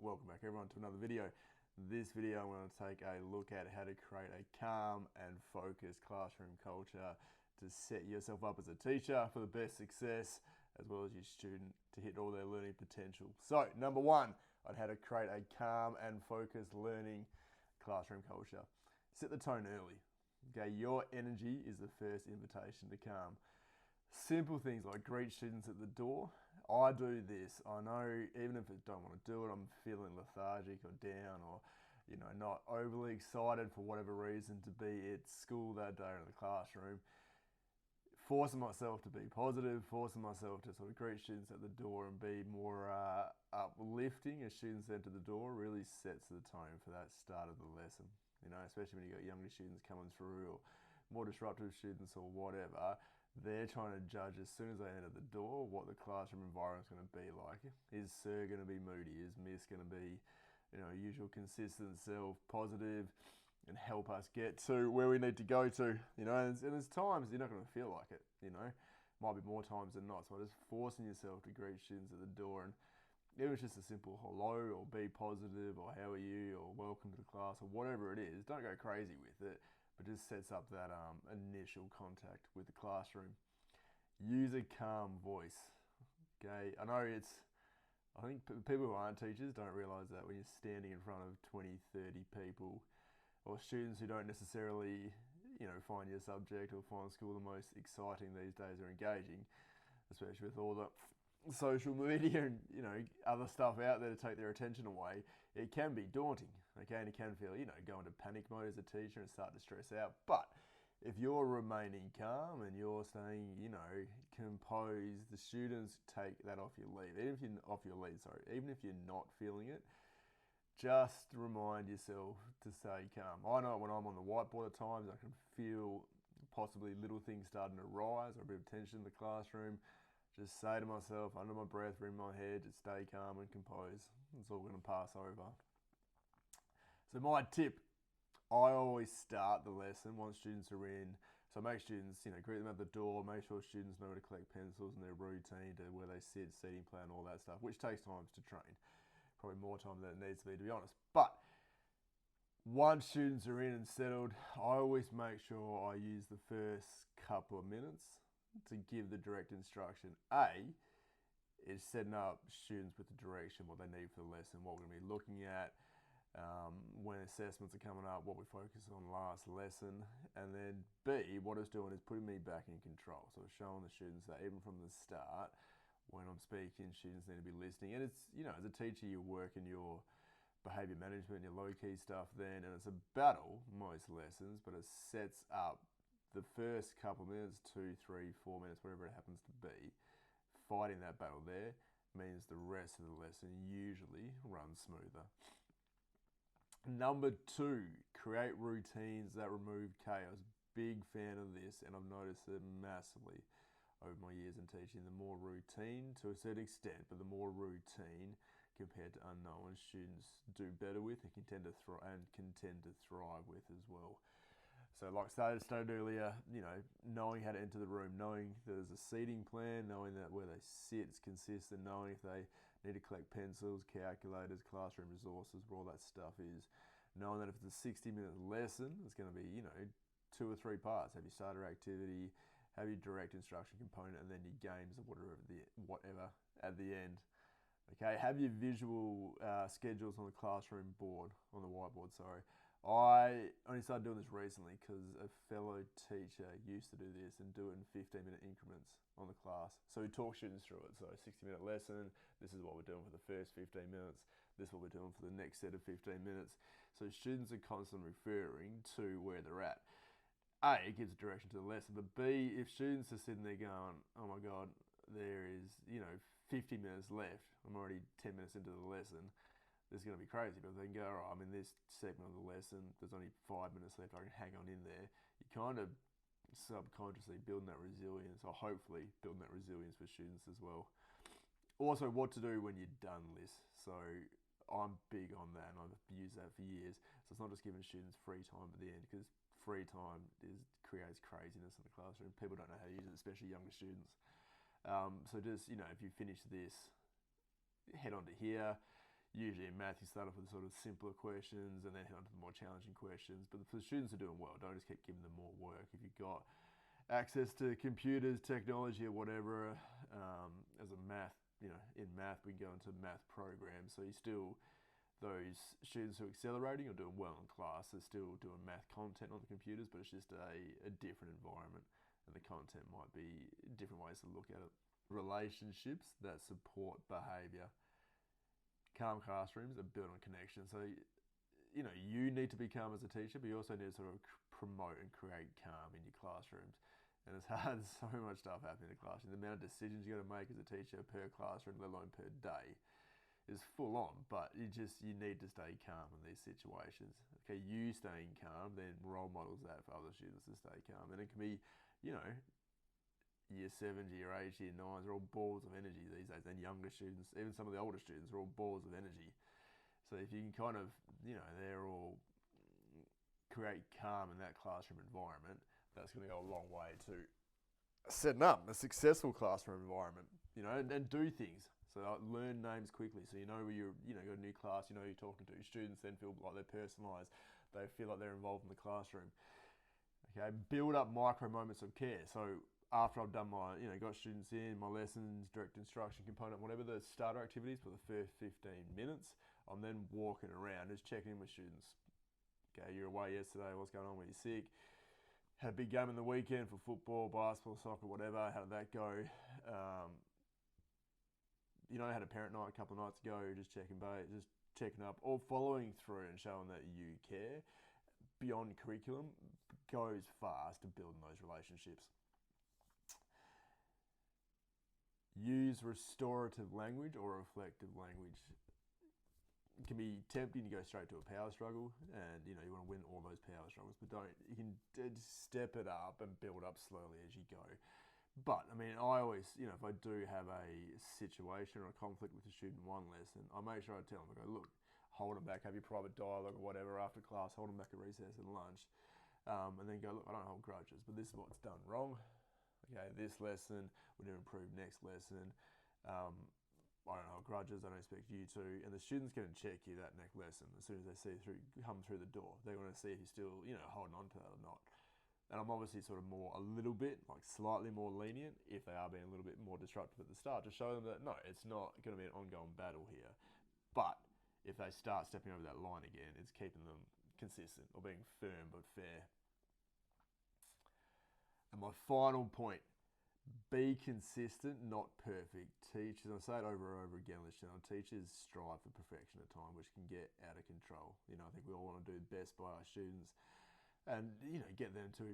welcome back everyone to another video. This video I'm going to take a look at how to create a calm and focused classroom culture to set yourself up as a teacher for the best success as well as your student to hit all their learning potential. So number one, on how to create a calm and focused learning classroom culture. Set the tone early. Okay, your energy is the first invitation to calm. Simple things like greet students at the door. I do this. I know even if I don't want to do it, I'm feeling lethargic or down or not overly excited for whatever reason to be at school that day or in the classroom. Forcing myself to be positive, forcing myself to sort of greet students at the door and be more uplifting as students enter the door really sets the tone for that start of the lesson. Especially when you've got younger students coming through or more disruptive students or whatever. They're trying to judge as soon as they enter the door what the classroom environment's going to be like. Is Sir going to be moody? Is Miss going to be, usual consistent self, positive, and help us get to where we need to go to? And there's times you're not going to feel like it. Might be more times than not. So just forcing yourself to greet students at the door, and even if it's just a simple hello or be positive or how are you or welcome to the class or whatever it is, don't go crazy with it. But just sets up that initial contact with the classroom. Use a calm voice. Okay, I think people who aren't teachers don't realise that when you're standing in front of 20, 30 people or students who don't necessarily, find your subject or find school the most exciting these days or engaging, especially with all the social media and other stuff out there to take their attention away, it can be daunting, okay, and it can feel go into panic mode as a teacher and start to stress out. But if you're remaining calm and you're staying composed, the students take that off your lead. Even if you're not feeling it, just remind yourself to stay calm. I know when I'm on the whiteboard at times I can feel possibly little things starting to rise or a bit of tension in the classroom. Just say to myself, under my breath or in my head, just stay calm and composed. It's all going to pass over. So my tip, I always start the lesson once students are in. So make students, greet them at the door, make sure students know where to collect pencils and their routine to where they sit, seating plan, all that stuff, which takes time to train. Probably more time than it needs to be honest. But once students are in and settled, I always make sure I use the first couple of minutes to give the direct instruction. A is setting up students with the direction, what they need for the lesson, what we're going to be looking at, when assessments are coming up, what we focused on last lesson. And then B, what it's doing is putting me back in control. So it's showing the students that even from the start, when I'm speaking, students need to be listening. And it's, as a teacher, you work in your behaviour management, your low-key stuff then, and it's a battle, most lessons, but it sets up the first couple of minutes, 2, 3, 4 minutes, whatever it happens to be, fighting that battle there means the rest of the lesson usually runs smoother. Number 2, create routines that remove chaos. Big fan of this, and I've noticed it massively over my years in teaching. The more routine, to a certain extent, but the more routine compared to unknown, students do better with and can tend to thrive with as well. So like stated earlier, knowing how to enter the room, knowing there's a seating plan, knowing that where they sit is consistent, knowing if they need to collect pencils, calculators, classroom resources, where all that stuff is, knowing that if it's a 60-minute lesson, it's going to be, 2 or 3 parts. Have your starter activity, have your direct instruction component, and then your games or whatever at the end. Okay, have your visual schedules on the classroom board, on the whiteboard, sorry. I only started doing this recently because a fellow teacher used to do this and do it in 15-minute increments on the class. So we talk students through it. So 60-minute lesson, this is what we're doing for the first 15 minutes. This is what we're doing for the next set of 15 minutes. So students are constantly referring to where they're at. A, it gives direction to the lesson, but B, if students are sitting there going, oh my God, there is, 50 minutes left, I'm already 10 minutes into the lesson, this is going to be crazy. But they can go, all right, I'm in this segment of the lesson, there's only 5 minutes left, I can hang on in there. You kind of subconsciously building that resilience, or hopefully building that resilience for students as well. Also, what to do when you're done lists. So I'm big on that, and I've used that for years. So it's not just giving students free time at the end, because free time creates craziness in the classroom. People don't know how to use it, especially younger students. So just, if you finish this, head on to here. usually in math you start off with sort of simpler questions and then head on to the more challenging questions. But for the students who are doing well, don't just keep giving them more work. If you've got access to computers, technology, or whatever, as a math, in math we go into math programs, so you still, those students who are accelerating or doing well in class are still doing math content on the computers, but it's just a different environment, and the content might be different ways to look at it. Relationships that support behaviour. Calm classrooms are built on connection. So, you need to be calm as a teacher, but you also need to sort of promote and create calm in your classrooms. And it's hard, so much stuff happening in the classroom. The amount of decisions you got to make as a teacher per classroom, let alone per day, is full on. But you need to stay calm in these situations. Okay, you staying calm, then role models that for other students to stay calm. And it can be, year 7s, year 8s, year 9s are all balls of energy these days, and younger students, even some of the older students, are all balls of energy. So if you can kind of, they're all create calm in that classroom environment, that's going to go a long way to setting up a successful classroom environment, and do things. So learn names quickly, so you know where you're, got a new class, who you're talking to. Students then feel like they're personalised, they feel like they're involved in the classroom. Okay, build up micro moments of care. So after I've done my, got students in, my lessons, direct instruction component, whatever the starter activities for the first 15 minutes, I'm then walking around, just checking in with students. Okay, you're away yesterday, what's going on, were you sick? Had a big game in the weekend for football, basketball, soccer, whatever, how did that go? I had a parent night a couple of nights ago, just checking up, or following through and showing that you care beyond curriculum goes fast to building those relationships. Use restorative language or reflective language. It can be tempting to go straight to a power struggle, and you want to win all those power struggles, but don't. You can step it up and build up slowly as you go. But I always, if I do have a situation or a conflict with a student in one lesson, I make sure I tell them, I go, look, hold them back, have your private dialogue or whatever after class, hold them back at recess and lunch, and then go, look, I don't hold grudges, but this is what's done wrong. Okay, this lesson, we're going to improve next lesson. I don't hold grudges, I don't expect you to. And the student's going to check you that next lesson as soon as they see come through the door. They're going to see if you're still, holding on to that or not. And I'm obviously sort of a little bit, slightly more lenient if they are being a little bit more disruptive at the start, to show them that, no, it's not going to be an ongoing battle here. But if they start stepping over that line again, it's keeping them consistent or being firm but fair. And my final point, be consistent, not perfect. Teachers, I say it over and over again on this channel, teachers strive for perfection at times, which can get out of control. I think we all want to do the best by our students and, get them to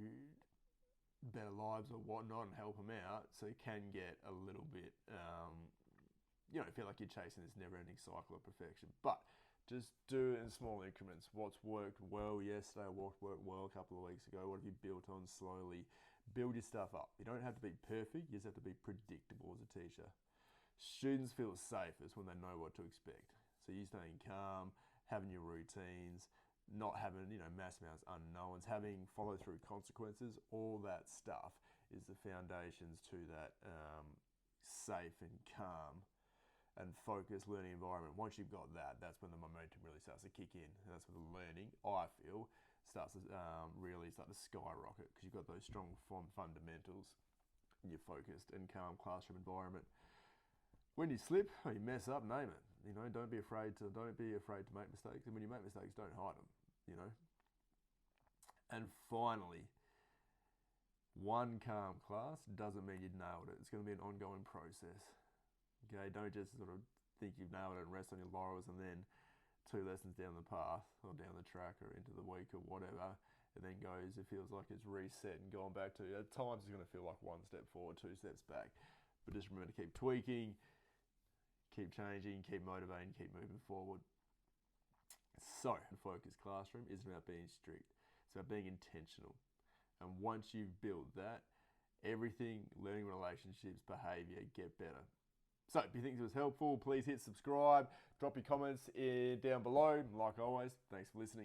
better lives or whatnot and help them out. So it can get a little bit, feel like you're chasing this never-ending cycle of perfection. But just do it in small increments. What's worked well yesterday, what worked well a couple of weeks ago, what have you built on slowly? Build your stuff up. You don't have to be perfect, you just have to be predictable as a teacher. Students feel safest when they know what to expect. So you staying calm, having your routines, not having, mass amounts unknowns, having follow-through consequences, all that stuff is the foundations to that safe and calm and focused learning environment. Once you've got that, that's when the momentum really starts to kick in. And that's when the learning, I feel, starts to really start to skyrocket, because you've got those strong fundamentals in your focused and calm classroom environment. When you slip or you mess up, name it. Don't be afraid to make mistakes. And when you make mistakes, don't hide them. And finally, one calm class doesn't mean you've nailed it. It's going to be an ongoing process. Okay, don't just sort of think you've nailed it and rest on your laurels, and then 2 lessons down the path or down the track or into the week or whatever, it then it feels like it's reset and gone back to, at times it's going to feel like 1 step forward, 2 steps back. But just remember to keep tweaking, keep changing, keep motivating, keep moving forward. So, a focused classroom isn't about being strict, it's about being intentional. And once you've built that, everything, learning, relationships, behaviour, get better. So, if you think this was helpful, please hit subscribe, drop your comments down below. Like always, thanks for listening.